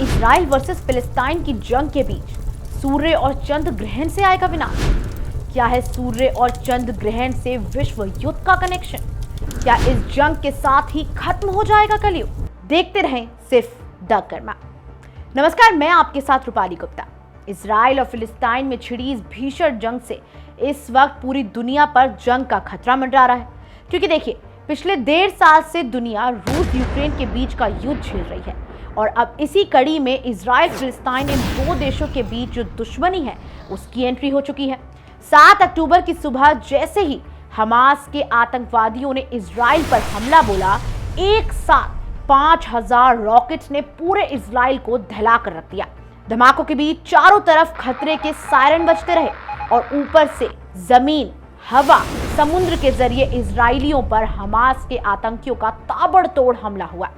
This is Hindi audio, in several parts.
इजराइल वर्सेस फिलिस्तीन की जंग के बीच सूर्य और चंद्र ग्रहण से आएगा विनाश? क्या है सूर्य और चंद्र ग्रहण से विश्व युद्ध का कनेक्शन? क्या इस जंग के साथ ही खत्म हो जाएगा कलयुग? देखते रहें सिर्फ द कर्मा। नमस्कार, मैं आपके साथ रूपाली गुप्ता। इजराइल और फिलिस्तीन में छिड़ी इस भीषण जंग से इस वक्त पूरी दुनिया पर जंग का खतरा मंडरा रहा है। क्योंकि देखिए, पिछले 1.5 साल से दुनिया रूस यूक्रेन के बीच का युद्ध झेल रही है और अब इसी कड़ी में इजराइल फिलिस्तीन इन दो देशों के बीच जो दुश्मनी है उसकी एंट्री हो चुकी है। 7 अक्टूबर की सुबह जैसे ही हमास के आतंकवादियों ने इजराइल पर हमला बोला, एक साथ 5000 रॉकेट्स ने पूरे इजराइल को दहला कर रख दिया। धमाकों के बीच चारों तरफ खतरे के सायरन बजते रहे और ऊपर से जमीन, हवा, समुद्र के जरिए इजरायलियों पर हमास के आतंकियों का ताबड़तोड़ हमला हुआ।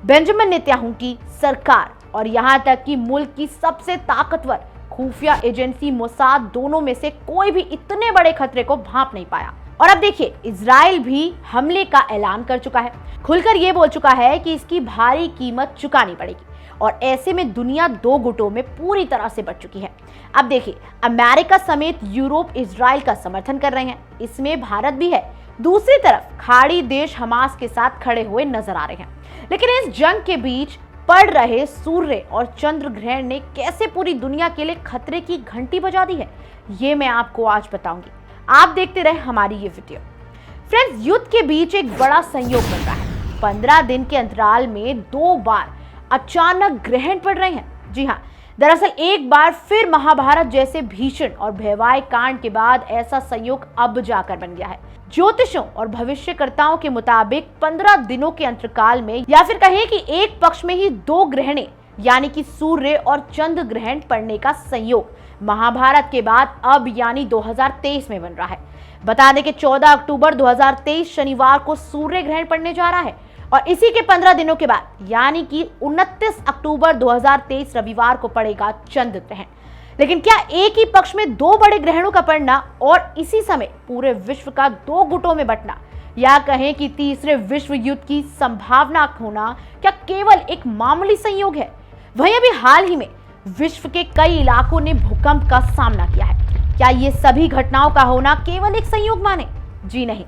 बेंजामिन नेतन्याहू की सरकार और यहां तक कि मुल्क की सबसे ताकतवर खुफिया एजेंसी मोसाद दोनों में से कोई भी इतने बड़े खतरे को भांप नहीं पाया। और अब देखिए, इजराइल भी हमले का ऐलान कर चुका है, खुलकर यह बोल चुका है कि इसकी भारी कीमत चुकानी पड़ेगी। और ऐसे में दुनिया दो गुटों में पूरी तरह से बट चुकी है। अब देखिए, अमेरिका समेत यूरोप इजराइल का समर्थन कर रहे हैं, इसमें भारत भी है। दूसरी तरफ खाड़ी देश हमास के साथ खड़े हुए नजर आ रहे हैं। लेकिन इस जंग के बीच पड़ रहे सूर्य और चंद्र ग्रहण ने कैसे पूरी दुनिया के लिए खतरे की घंटी बजा दी है, ये मैं आपको आज बताऊंगी। आप देखते रहे हमारी ये वीडियो। फ्रेंड्स, युद्ध के बीच एक बड़ा संयोग बन रहा है। 15 दिन के अंतराल में 2 बार अचानक ग्रहण पड़ रहे हैं। जी हाँ, दरअसल एक बार फिर महाभारत जैसे भीषण और भयावह कांड के बाद ऐसा संयोग अब जाकर बन गया है। ज्योतिषों और भविष्यकर्ताओं के मुताबिक 15 दिनों के अंतराल में, या फिर कहें कि एक पक्ष में ही 2 ग्रहणें यानी कि सूर्य और चंद्र ग्रहण पड़ने का संयोग महाभारत के बाद अब यानी 2023 में बन रहा है। बता दें कि 14 अक्टूबर 2023 शनिवार को सूर्य ग्रहण पड़ने जा रहा है और इसी के 15 दिनों के बाद यानी कि 29 अक्टूबर 2023 रविवार को पड़ेगा चंद्र ग्रहण। लेकिन क्या एक ही पक्ष में 2 बड़े ग्रहणों का पड़ना और इसी समय पूरे विश्व का 2 गुटों में बंटना, या कहें कि तीसरे विश्व युद्ध की संभावना होना, क्या केवल एक मामूली संयोग है? वहीं अभी हाल ही में विश्व के कई इलाकों ने भूकंप का सामना किया है। क्या ये सभी घटनाओं का होना केवल एक संयोग माने? जी नहीं।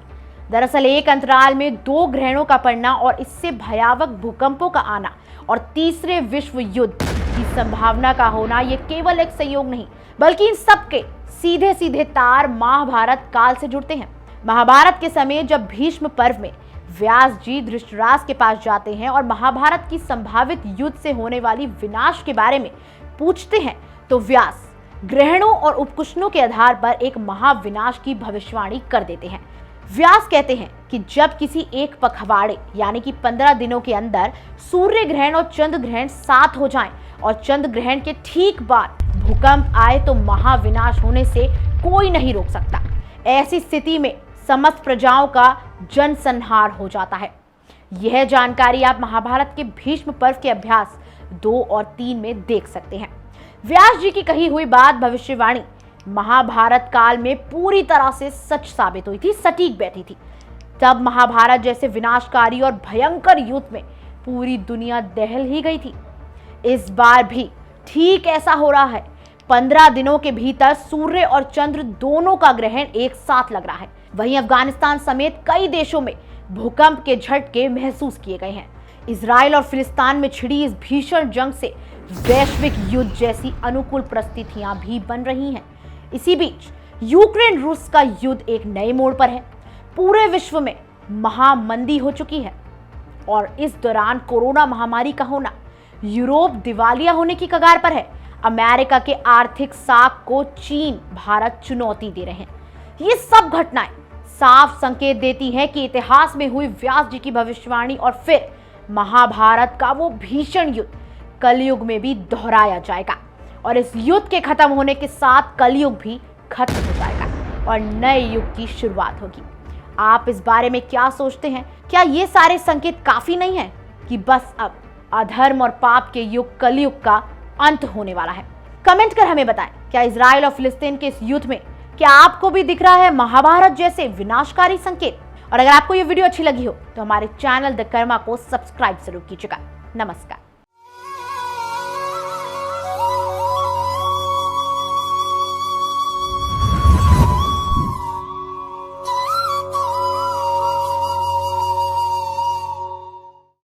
दरअसल एक अंतराल में 2 ग्रहणों का पड़ना और इससे भयावह भूकंपों का आना और तीसरे विश्व युद्ध की संभावना का होना, ये केवल एक संयोग नहीं, बल्कि इन सबके सीधे सीधे तार महाभारत काल से जुड़ते हैं। महाभारत के समय जब भीष्म पर्व में व्यास जी धृतराष्ट्र के पास जाते हैं और महाभारत की संभावित युद्ध से होने वाली विनाश के बारे में पूछते हैं, तो व्यास ग्रहणों और उपकुशनों के आधार पर एक महाविनाश की भविष्यवाणी कर देते हैं। व्यास कहते हैं कि जब किसी एक पखवाड़े यानी कि 15 दिनों के अंदर सूर्य ग्रहण और चंद्र ग्रहण साथ हो जाएं और चंद्र ग्रहण के ठीक बाद भूकंप आए तो महाविनाश होने से कोई नहीं रोक सकता। ऐसी स्थिति में समस्त प्रजाओं का जनसंहार हो जाता है। यह जानकारी आप महाभारत के भीष्म पर्व के अभ्यास 2 और 3 में देख सकते हैं। व्यास जी की कही हुई बात, भविष्यवाणी महाभारत काल में पूरी तरह से सच साबित हुई थी, सटीक बैठी थी। तब महाभारत जैसे विनाशकारी और भयंकर युद्ध में पूरी दुनिया दहल ही गई थी। इस बार भी ठीक ऐसा हो रहा है। 15 दिनों के भीतर सूर्य और चंद्र दोनों का ग्रहण एक साथ लग रहा है। वहीं अफगानिस्तान समेत कई देशों में भूकंप के झटके महसूस किए गए हैं। इजराइल और फिलिस्तीन में छिड़ी इस भीषण जंग से वैश्विक युद्ध जैसी अनुकूल परिस्थितियां भी बन रही हैं। इसी बीच यूक्रेन रूस का युद्ध एक नए मोड़ पर है। पूरे विश्व में महामंदी हो चुकी है और इस दौरान कोरोना महामारी का होना, यूरोप दिवालिया होने की कगार पर है। अमेरिका के आर्थिक साख को चीन, भारत चुनौती दे रहे हैं। ये सब घटनाएं साफ संकेत देती हैं कि इतिहास में हुई व्यास जी की भविष्यवाणी और फिर महाभारत का वो भीषण युद्ध कलयुग में भी दोहराया जाएगा और इस युद्ध के खत्म होने के साथ कलयुग भी खत्म हो जाएगा और नए युग की शुरुआत होगी। आप इस बारे में क्या सोचते हैं? क्या ये सारे संकेत काफी नहीं है कि बस अब अधर्म और पाप के युग कलयुग का अंत होने वाला है? कमेंट कर हमें बताएं, क्या इजराइल और फिलिस्तीन के इस युद्ध में क्या आपको भी दिख रहा है महाभारत जैसे विनाशकारी संकेत? और अगर आपको ये वीडियो अच्छी लगी हो तो हमारे चैनल द कर्मा को सब्सक्राइब जरूर कीजिएगा। नमस्कार।